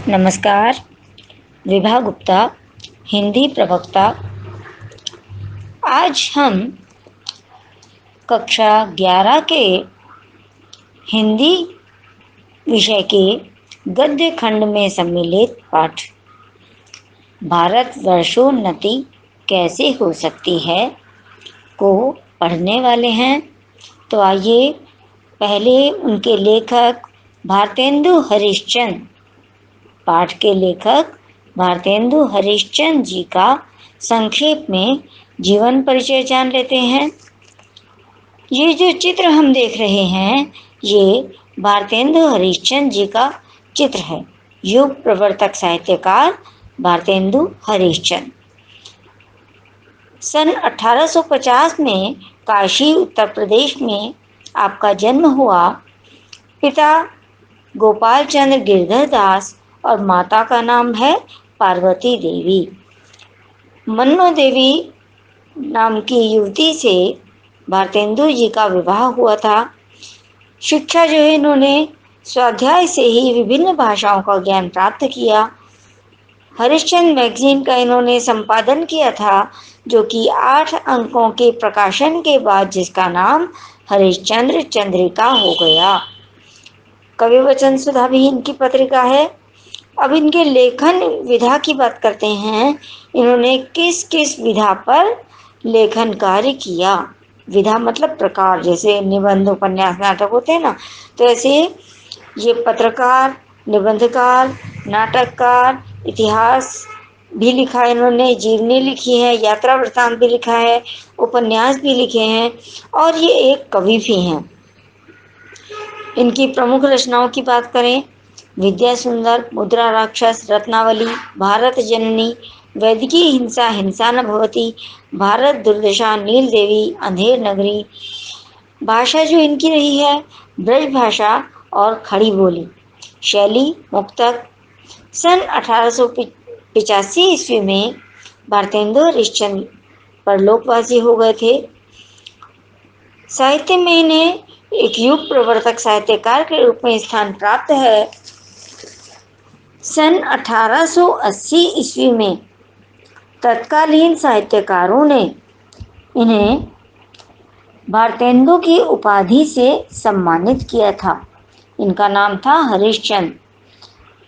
नमस्कार। विभा गुप्ता, हिंदी प्रवक्ता। आज हम कक्षा 11 के हिंदी विषय के गद्य खंड में सम्मिलित पाठ भारत वर्षोन्नति कैसे हो सकती है को पढ़ने वाले हैं। तो आइए पहले उनके लेखक भारतेंदु हरिश्चंद्र, पाठ के लेखक भारतेंदु हरिश्चंद्र जी का संक्षेप में जीवन परिचय जान लेते हैं। ये जो चित्र हम देख रहे हैं, ये भारतेंदु हरिश्चंद्र जी का चित्र है। युग प्रवर्तक साहित्यकार भारतेंदु हरिश्चंद्र सन 1850 में काशी उत्तर प्रदेश में आपका जन्म हुआ। पिता गोपाल चंद्र गिरधर दास और माता का नाम है पार्वती देवी। मन्नो देवी नाम की युवती से भारतेंदु जी का विवाह हुआ था। शिक्षा जो है इन्होंने स्वाध्याय से ही विभिन्न भाषाओं का ज्ञान प्राप्त किया। हरिश्चंद्र मैगजीन का इन्होंने संपादन किया था, जो कि 8 अंकों के प्रकाशन के बाद जिसका नाम हरिश्चंद्र चंद्रिका हो गया। कवि वचन सुधा भी इनकी पत्रिका है। अब इनके लेखन विधा की बात करते हैं। इन्होंने किस किस विधा पर लेखन कार्य किया। विधा मतलब प्रकार, जैसे निबंध, उपन्यास, नाटक होते हैं ना, तो ऐसे ये पत्रकार, निबंधकार, नाटककार, इतिहास भी लिखा है इन्होंने, जीवनी लिखी है, यात्रा वृत्तांत भी लिखा है, उपन्यास भी लिखे हैं और ये एक कवि भी हैं। इनकी प्रमुख रचनाओं की बात करें, विद्या सुंदर, मुद्रा राक्षस, रत्नावली, भारत जननी, वैदिकी हिंसा, हिंसा न भवती, भारत दुर्दशा, नील देवी, अंधेर नगरी। भाषा जो इनकी रही है ब्रज भाषा और खड़ी बोली। शैली मुक्तक। सन 1885 ईस्वी में भारतेंदु हरिश्चंद्र परलोकवासी हो गए थे। साहित्य में इन्हें एक युग प्रवर्तक साहित्यकार के रूप में स्थान प्राप्त है। सन 1880 ईस्वी में तत्कालीन साहित्यकारों ने इन्हें भारतेंदु की उपाधि से सम्मानित किया था। इनका नाम था हरिश्चंद्र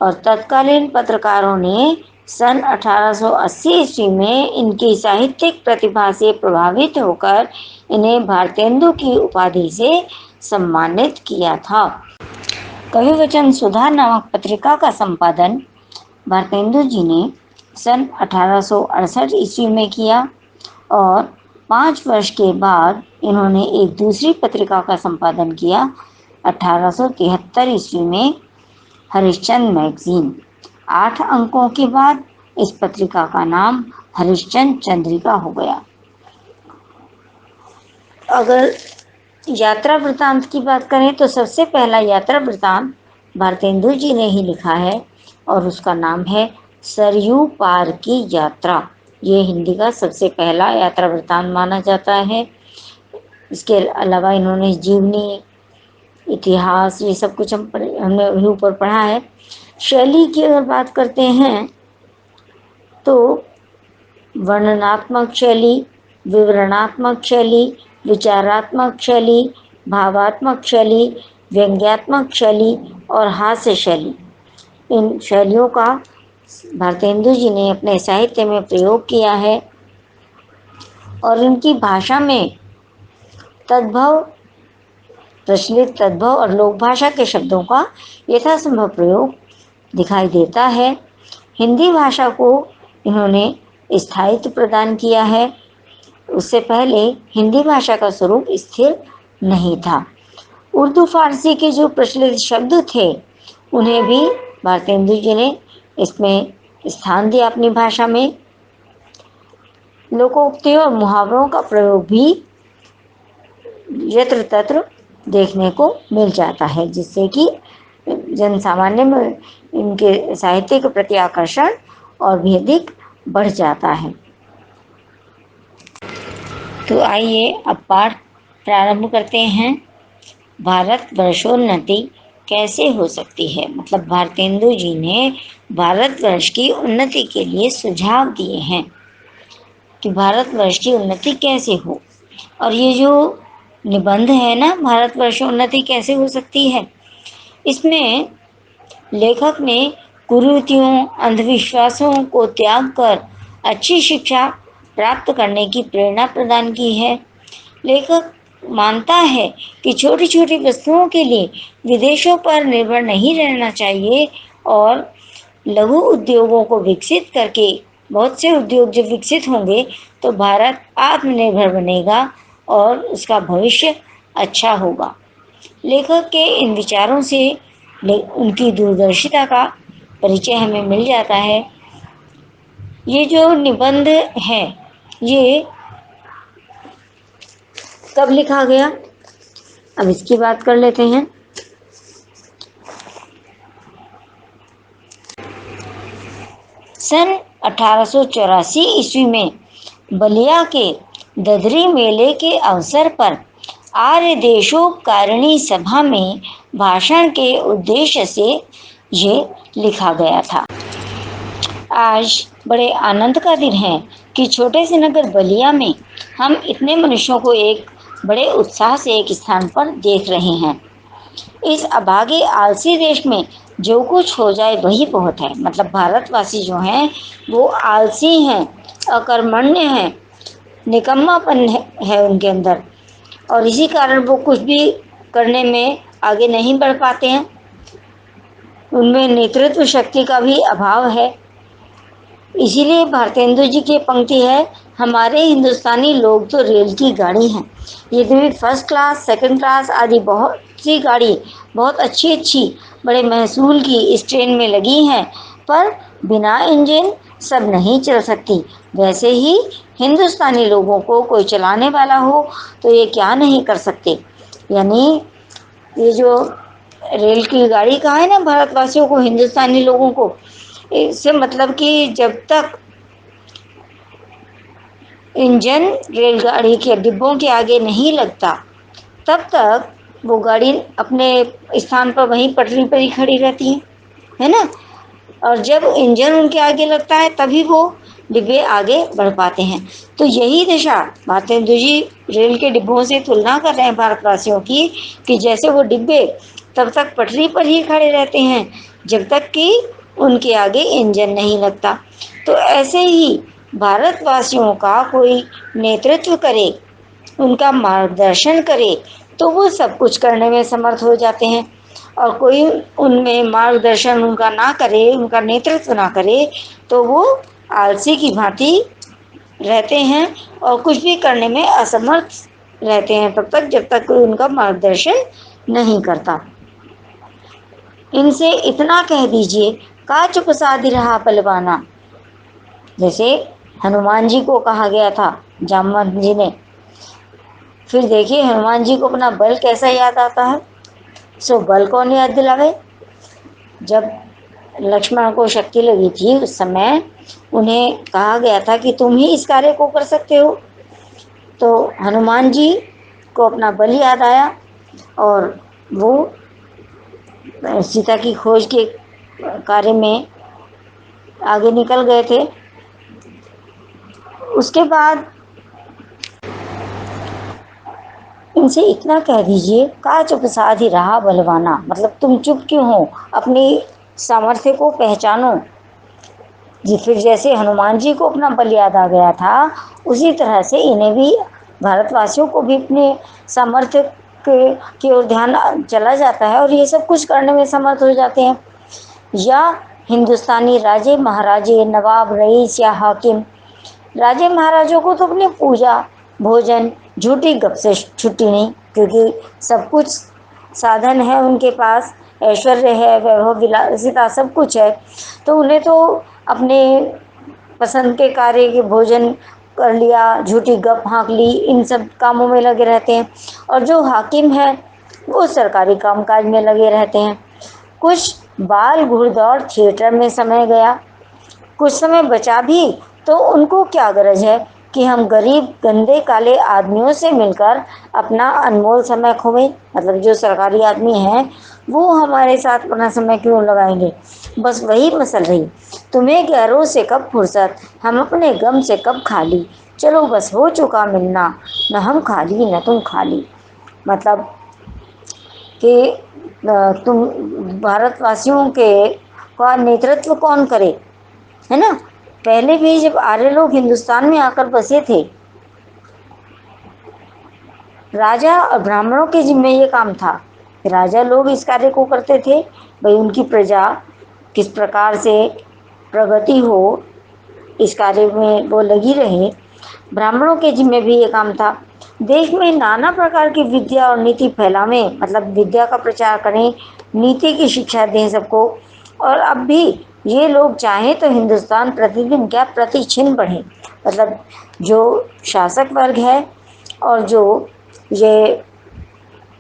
और तत्कालीन पत्रकारों ने सन 1880 ईस्वी में इनकी साहित्यिक प्रतिभा से प्रभावित होकर इन्हें भारतेंदु की उपाधि से सम्मानित किया था। कवि वचन सुधा नामक पत्रिका का संपादन भारतेंदु जी ने सन 1868 ईस्वी में किया और 5 वर्ष के बाद इन्होंने एक दूसरी पत्रिका का संपादन किया 1873 ईस्वी में, हरिश्चंद्र मैगजीन। 8 अंकों के बाद इस पत्रिका का नाम हरिश्चंद्र चंद्रिका हो गया। अगर यात्रा वृत्तांत की बात करें तो सबसे पहला यात्रा वृत्तांत भारतेंदु जी ने ही लिखा है और उसका नाम है सरयू पार की यात्रा। ये हिंदी का सबसे पहला यात्रा वृत्तांत माना जाता है। इसके अलावा इन्होंने जीवनी, इतिहास, ये सब कुछ हमने वही ऊपर पढ़ा है। शैली की अगर बात करते हैं तो वर्णनात्मक शैली, विवरणात्मक शैली, विचारात्मक शैली, भावात्मक शैली, व्यंग्यात्मक शैली और हास्य शैली, इन शैलियों का भारतेंदु जी ने अपने साहित्य में प्रयोग किया है और इनकी भाषा में तद्भव, प्रचलित तद्भव और लोक भाषा के शब्दों का यथासंभव प्रयोग दिखाई देता है। हिंदी भाषा को इन्होंने स्थायित्व प्रदान किया है। उससे पहले हिंदी भाषा का स्वरूप स्थिर नहीं था। उर्दू फारसी के जो प्रचलित शब्द थे उन्हें भी भारतेंदु जी ने इसमें स्थान दिया अपनी भाषा में। लोकोक्तियों और मुहावरों का प्रयोग भी यत्र तत्र देखने को मिल जाता है, जिससे कि जन सामान्य में इनके साहित्य के प्रति आकर्षण और भी अधिक बढ़ जाता है। तो आइए अब पाठ प्रारंभ करते हैं। भारत वर्षोन्नति कैसे हो सकती है? मतलब भारतेंदु जी ने भारतवर्ष की उन्नति के लिए सुझाव दिए हैं कि भारतवर्ष की उन्नति कैसे हो। और ये जो निबंध है ना, भारतवर्ष उन्नति कैसे हो सकती है, इसमें लेखक ने कुरीतियों, अंधविश्वासों को त्याग कर अच्छी शिक्षा प्राप्त करने की प्रेरणा प्रदान की है। लेखक मानता है कि छोटी छोटी वस्तुओं के लिए विदेशों पर निर्भर नहीं रहना चाहिए और लघु उद्योगों को विकसित करके बहुत से उद्योग जब विकसित होंगे तो भारत आत्मनिर्भर बनेगा और उसका भविष्य अच्छा होगा। लेखक के इन विचारों से उनकी दूरदर्शिता का परिचय हमें मिल जाता है। ये जो निबंध है ये कब लिखा गया, अब इसकी बात कर लेते हैं। सन 1884 ईस्वी में बलिया के ददरी मेले के अवसर पर आर्य देशोपकारिणी सभा में भाषण के उद्देश्य से ये लिखा गया था। आज बड़े आनंद का दिन है कि छोटे से नगर बलिया में हम इतने मनुष्यों को एक बड़े उत्साह से एक स्थान पर देख रहे हैं। इस अभागे आलसी देश में जो कुछ हो जाए वही बहुत है। मतलब भारतवासी जो हैं वो आलसी हैं, अकर्मण्य हैं, निकम्मापन है उनके अंदर, और इसी कारण वो कुछ भी करने में आगे नहीं बढ़ पाते हैं। उनमें नेतृत्व शक्ति का भी अभाव है। इसीलिए भारतेंदु जी की पंक्ति है, हमारे हिंदुस्तानी लोग तो रेल की गाड़ी हैं। यद्यपि फर्स्ट क्लास, सेकंड क्लास आदि बहुत सी गाड़ी बहुत अच्छी अच्छी बड़े महसूल की इस ट्रेन में लगी हैं, पर बिना इंजन सब नहीं चल सकती। वैसे ही हिंदुस्तानी लोगों को कोई चलाने वाला हो तो ये क्या नहीं कर सकते। यानी ये जो रेल की गाड़ी कहा है ना भारतवासियों को, हिंदुस्तानी लोगों को, इससे मतलब कि जब तक इंजन रेलगाड़ी के डिब्बों के आगे नहीं लगता तब तक वो गाड़ी अपने स्थान पर वहीं पटरी पर ही खड़ी रहती है ना। और जब इंजन उनके आगे लगता है तभी वो डिब्बे आगे बढ़ पाते हैं। तो यही दिशा भारतेंदु जी रेल के डिब्बों से तुलना कर रहे हैं भारतवासियों की, कि जैसे वो डिब्बे तब तक पटरी पर ही खड़े रहते हैं जब तक कि उनके आगे इंजन नहीं लगता। तो ऐसे ही भारतवासियों का कोई नेतृत्व करे, उनका मार्गदर्शन करे तो वो सब कुछ करने में समर्थ हो जाते हैं। और कोई उनमें मार्गदर्शन उनका ना करे, उनका नेतृत्व ना करे, तो वो आलसी की भांति रहते हैं और कुछ भी करने में असमर्थ रहते हैं तब तक जब तक कोई उनका मार्गदर्शन नहीं करता। इनसे इतना कह दीजिए, काच प्रसादी रहा पलवाना, जैसे हनुमान जी को कहा गया था जामवंत जी ने। फिर देखिए हनुमान जी को अपना बल कैसा याद आता है। सो बल कौन याद दिलावे? जब लक्ष्मण को शक्ति लगी थी उस समय उन्हें कहा गया था कि तुम ही इस कार्य को कर सकते हो। तो हनुमान जी को अपना बल याद आया और वो सीता की खोज के कार्य में आगे निकल गए थे। उसके बाद इनसे इतना कह दीजिए, का चुप साधी रहा बलवाना, मतलब तुम चुप क्यों हो, अपनी सामर्थ्य को पहचानो। जी, फिर जैसे हनुमान जी को अपना बल याद आ गया था उसी तरह से इन्हें भी, भारतवासियों को भी अपने सामर्थ्य की ओर ध्यान चला जाता है और ये सब कुछ करने में समर्थ हो जाते हैं। या हिंदुस्तानी राजे महाराजे, नवाब, रईस या हाकिम, राजे महाराजों को तो अपनी पूजा, भोजन, झूठी गप से छुट्टी नहीं, क्योंकि सब कुछ साधन है उनके पास, ऐश्वर्य है, वैभव विलासिता सब कुछ है, तो उन्हें तो अपने पसंद के कार्य के भोजन कर लिया, झूठी गप हाँक ली, इन सब कामों में लगे रहते हैं। और जो हाकिम है वो सरकारी कामकाज में लगे रहते हैं। कुछ बाल घुड़दौड़ थिएटर में समय गया, कुछ समय बचा भी तो उनको क्या गरज है कि हम गरीब गंदे काले आदमियों से मिलकर अपना अनमोल समय खोवें। मतलब जो सरकारी आदमी हैं वो हमारे साथ अपना समय क्यों लगाएंगे। बस वही मसल रही, तुम्हें गैरों से कब फुर्सत, हम अपने गम से कब खाली, चलो बस हो चुका मिलना, न हम खाली न तुम खाली। मतलब कि तुम भारतवासियों के का नेतृत्व कौन करे, है ना। पहले भी जब आर्य लोग हिंदुस्तान में आकर बसे थे, राजा और ब्राह्मणों के जिम्मे ये काम था। राजा लोग इस कार्य को करते थे, भाई उनकी प्रजा किस प्रकार से प्रगति हो, इस कार्य में वो लगी रहे। ब्राह्मणों के जिम्मे भी ये काम था। देश में नाना प्रकार की विद्या और नीति फैलावें, मतलब विद्या का प्रचार करें, नीति की शिक्षा दें सबको। और अब भी ये लोग चाहें तो हिंदुस्तान प्रतिदिन क्या प्रतिक्षण बढ़े। मतलब जो शासक वर्ग है और जो ये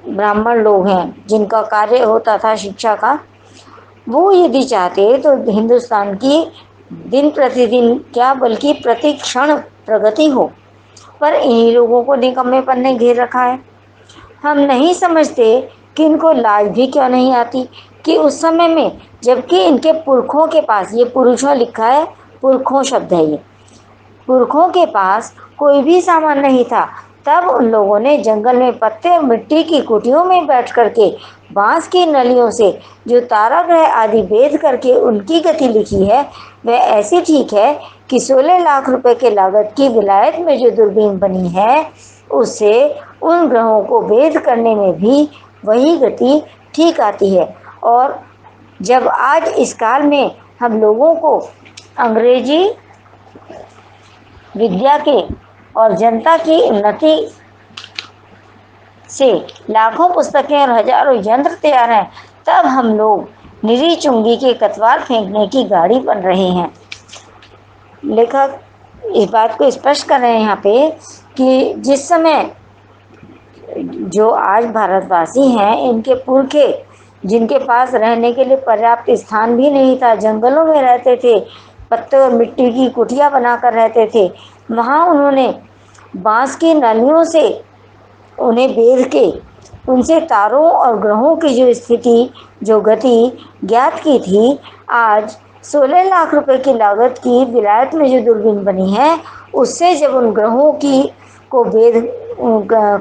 ब्राह्मण लोग हैं जिनका कार्य होता था शिक्षा का, वो यदि चाहते तो हिंदुस्तान की दिन प्रतिदिन क्या बल्कि प्रति क्षण प्रगति हो। पर इन्हीं लोगों को निकम्मेपन ने घेर रखा है। हम नहीं समझते कि इनको लाज भी क्यों नहीं आती कि उस समय में, जबकि इनके पुरखों के पास, ये पुरुषों लिखा है, पुरखों शब्द है ये, पुरखों के पास कोई भी सामान नहीं था, तब उन लोगों ने जंगल में पत्ते और मिट्टी की कुटियों में बैठ करके बांस की नलियों से जो तारागृह आदि भेद करके उनकी गति लिखी है, वह ऐसी ठीक है कि 16 लाख रुपए के लागत की विलायत में जो दूरबीन बनी है, उससे उन ग्रहों को भेद करने में भी वही गति ठीक आती है। और जब आज इस काल में हम लोगों को अंग्रेजी विद्या के और जनता की उन्नति से लाखों पुस्तकें और हजारों यंत्र तैयार हैं, तब हम लोग निरी चुंगी के कतवार फेंकने की गाड़ी बन रहे हैं। लेखक इस बात को स्पष्ट कर रहे हैं यहाँ पे कि जिस समय जो आज भारतवासी हैं, इनके पुरखे जिनके पास रहने के लिए पर्याप्त स्थान भी नहीं था, जंगलों में रहते थे, पत्ते और मिट्टी की कुटिया बनाकर रहते थे, वहाँ उन्होंने बांस की नलियों से उन्हें बेध के उनसे तारों और ग्रहों की जो स्थिति, जो गति ज्ञात की थी। आज 16 लाख रुपए की लागत की विलायत में जो दूरबीन बनी है, उससे जब उन ग्रहों की को भेद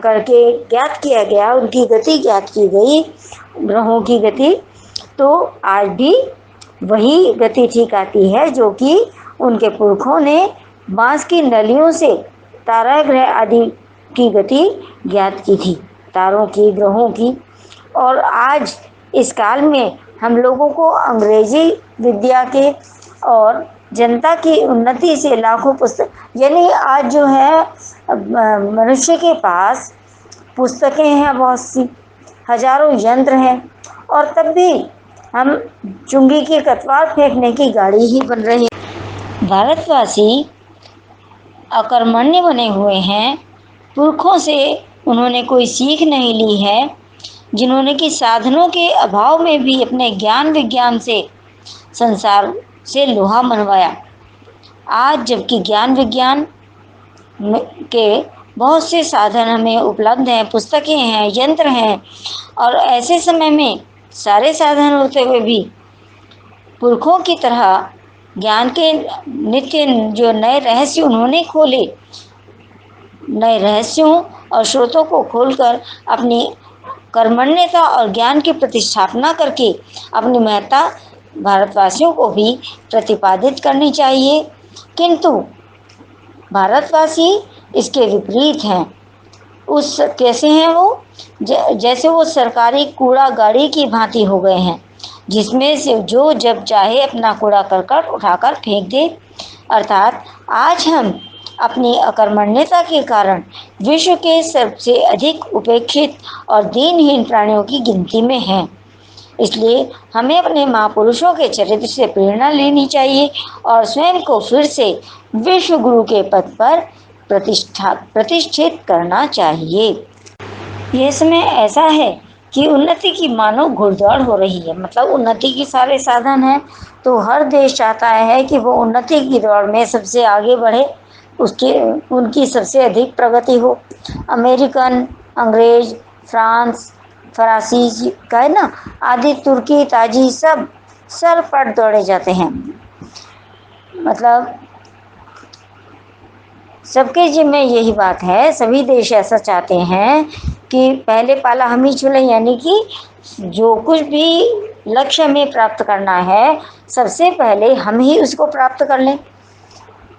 करके ज्ञात किया गया, उनकी गति ज्ञात की गई, ग्रहों की गति, तो आज भी वही गति ठीक आती है जो कि उनके पुरखों ने बांस की नलियों से तारागृह आदि की गति ज्ञात की थी, तारों की, ग्रहों की। और आज इस काल में हम लोगों को अंग्रेजी विद्या के और जनता की उन्नति से लाखों पुस्तक, यानी आज जो है मनुष्य के पास पुस्तकें हैं बहुत सी, हजारों यंत्र हैं, और तब भी हम चुंगी की कतवार फेंकने की गाड़ी ही बन रहे हैं। भारतवासी अकर्मण्य बने हुए हैं, पुरखों से उन्होंने कोई सीख नहीं ली है, जिन्होंने कि साधनों के अभाव में भी अपने ज्ञान विज्ञान से संसार से लोहा मनवाया। आज जबकि ज्ञान विज्ञान के बहुत से साधन हमें उपलब्ध हैं, पुस्तकें हैं, यंत्र हैं, और ऐसे समय में सारे साधन होते हुए भी पुरखों की तरह ज्ञान के नित्य जो नए रहस्य उन्होंने खोले, नए रहस्यों और स्रोतों को खोलकर अपनी कर्मण्यता और ज्ञान की प्रतिष्ठापना करके अपनी महत्ता भारतवासियों को भी प्रतिपादित करनी चाहिए। किंतु भारतवासी इसके विपरीत हैं। उस कैसे हैं वो, जैसे वो सरकारी कूड़ा गाड़ी की भांति हो गए हैं, जिसमें से जो जब चाहे अपना कूड़ा करकट उठाकर फेंक दे। अर्थात आज हम अपनी अकर्मण्यता के कारण विश्व के सबसे अधिक उपेक्षित और दीनहीन प्राणियों की गिनती में हैं। इसलिए हमें अपने महापुरुषों के चरित्र से प्रेरणा लेनी चाहिए और स्वयं को फिर से विश्व गुरु के पद पर प्रतिष्ठित करना चाहिए। यह समय ऐसा है कि उन्नति की मानो घुड़दौड़ हो रही है। मतलब उन्नति के सारे साधन हैं, तो हर देश चाहता है कि वो उन्नति की दौड़ में सबसे आगे बढ़े, उसके उनकी सबसे अधिक प्रगति हो। अमेरिकन, अंग्रेज, फ्रांस, फरासी का है ना, आदि तुर्की ताजी सब सर पर दौड़े जाते हैं। मतलब सबके जिम्मे यही बात है, सभी देश ऐसा चाहते हैं कि पहले पाला हम ही चुने, यानी कि जो कुछ भी लक्ष्य हमें प्राप्त करना है सबसे पहले हम ही उसको प्राप्त कर लें।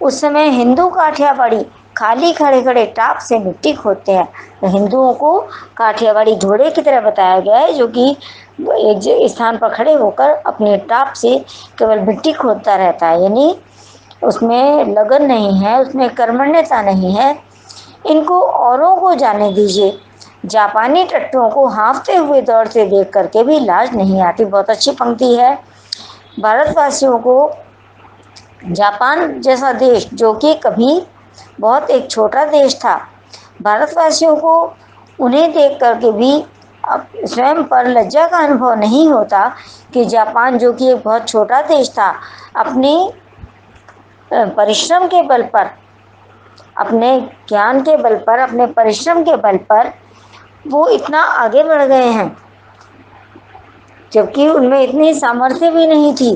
उस समय हिंदू काठियावाड़ी खाली खड़े खड़े टाप से मिट्टी खोदते हैं। तो हिंदुओं को काठियावाड़ी घोड़े की तरह बताया गया है, जो कि एक स्थान पर खड़े होकर अपने टाप से केवल मिट्टी खोदता रहता है, यानी उसमें लगन नहीं है, उसमें कर्मण्यता नहीं है। इनको औरों को जाने दीजिए। जापानी टट्टुओं को हाँफते हुए दौड़ते देख करके भी लाज नहीं आती। बहुत अच्छी पंक्ति है। भारतवासियों को जापान जैसा देश, जो कि कभी बहुत एक छोटा देश था, भारतवासियों को उन्हें देख करके भी स्वयं पर लज्जा का अनुभव नहीं होता कि जापान, जो कि एक बहुत छोटा देश था, अपनी परिश्रम के बल पर, अपने ज्ञान के बल पर, अपने परिश्रम के बल पर वो इतना आगे बढ़ गए हैं, जबकि उनमें इतनी सामर्थ्य भी नहीं थी,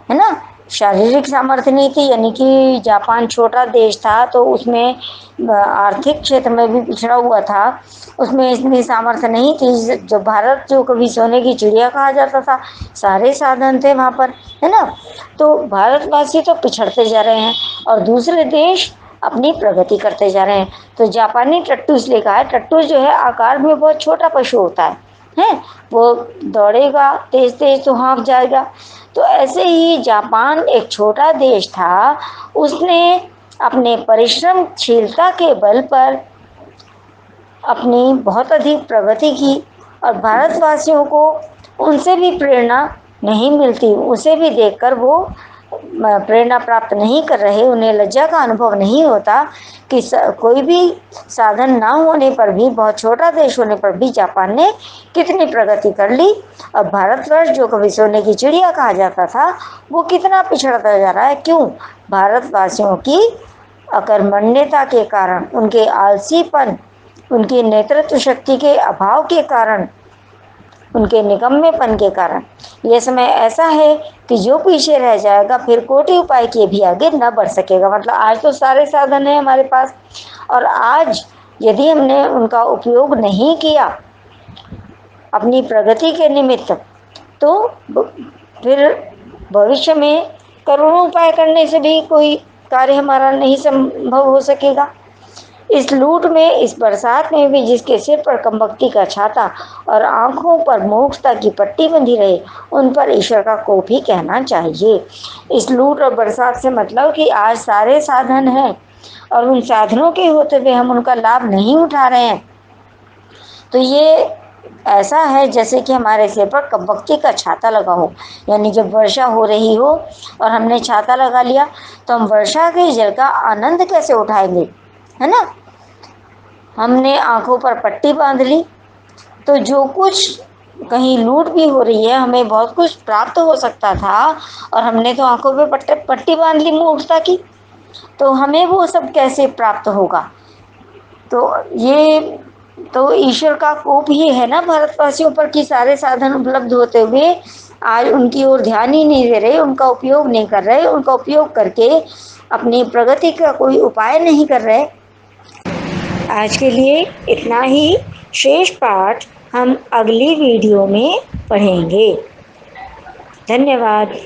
है ना। शारीरिक सामर्थ्य नहीं थी, यानी कि जापान छोटा देश था तो उसमें आर्थिक क्षेत्र में भी पिछड़ा हुआ था, उसमें इतनी सामर्थ्य नहीं थी। जो भारत, जो कभी सोने की चिड़िया कहा जाता था, सारे साधन थे वहाँ पर, है ना। तो भारतवासी तो पिछड़ते जा रहे हैं और दूसरे देश अपनी प्रगति करते जा रहे हैं। तो जापानी टट्टू इसलिए कहा है, टट्टू जो है आकार में बहुत छोटा पशु होता है, वो दौड़ेगा तेज तेज तो हाँफ जाएगा। तो ऐसे ही जापान एक छोटा देश था, उसने अपने परिश्रमशीलता के बल पर अपनी बहुत अधिक प्रगति की और भारतवासियों को उनसे भी प्रेरणा नहीं मिलती, उसे भी देखकर वो प्रेरणा प्राप्त नहीं कर रहे, उन्हें लज्जा का अनुभव नहीं होता कि कोई भी साधन ना होने पर भी, बहुत छोटा देश होने पर भी जापान ने कितनी प्रगति कर ली। और भारतवर्ष, जो कभी सोने की चिड़िया कहा जाता था, वो कितना पिछड़ता जा रहा है। क्यों? भारतवासियों की अकर्मण्यता के कारण, उनके आलसीपन, उनकी नेतृत्व शक्ति के अभाव के कारण, उनके निकम्मेपन के कारण यह समय ऐसा है कि जो पीछे रह जाएगा फिर कोटि उपाय किए भी आगे न बढ़ सकेगा। मतलब आज तो सारे साधन हैं हमारे पास, और आज यदि हमने उनका उपयोग नहीं किया अपनी प्रगति के निमित्त, तो फिर भविष्य में करोड़ों उपाय करने से भी कोई कार्य हमारा नहीं संभव हो सकेगा। इस लूट में, इस बरसात में भी जिसके सिर पर कमबख्ती का छाता और आंखों पर मोक्षता की पट्टी बंधी रहे, उन पर ईश्वर का कोप ही कहना चाहिए। इस लूट और बरसात से मतलब कि आज सारे साधन हैं और उन साधनों के होते हुए हम उनका लाभ नहीं उठा रहे हैं, तो ये ऐसा है जैसे कि हमारे सिर पर कमबख्ती का छाता लगा हो। यानी जब वर्षा हो रही हो और हमने छाता लगा लिया, तो हम वर्षा के जल का आनंद कैसे उठाएंगे, है ना। हमने आंखों पर पट्टी बांध ली, तो जो कुछ कहीं लूट भी हो रही है, हमें बहुत कुछ प्राप्त हो सकता था और हमने तो आंखों पे पट्टी बांध ली मूर्खता की, तो हमें वो सब कैसे प्राप्त होगा। तो ये तो ईश्वर का कोप ही है ना भारतवासियों पर कि सारे साधन उपलब्ध होते हुए आज उनकी ओर ध्यान ही नहीं दे रहे, उनका उपयोग नहीं कर रहे, उनका उपयोग करके अपनी प्रगति का कोई उपाय नहीं कर रहे। आज के लिए इतना ही। शेष पाठ हम अगली वीडियो में पढ़ेंगे। धन्यवाद।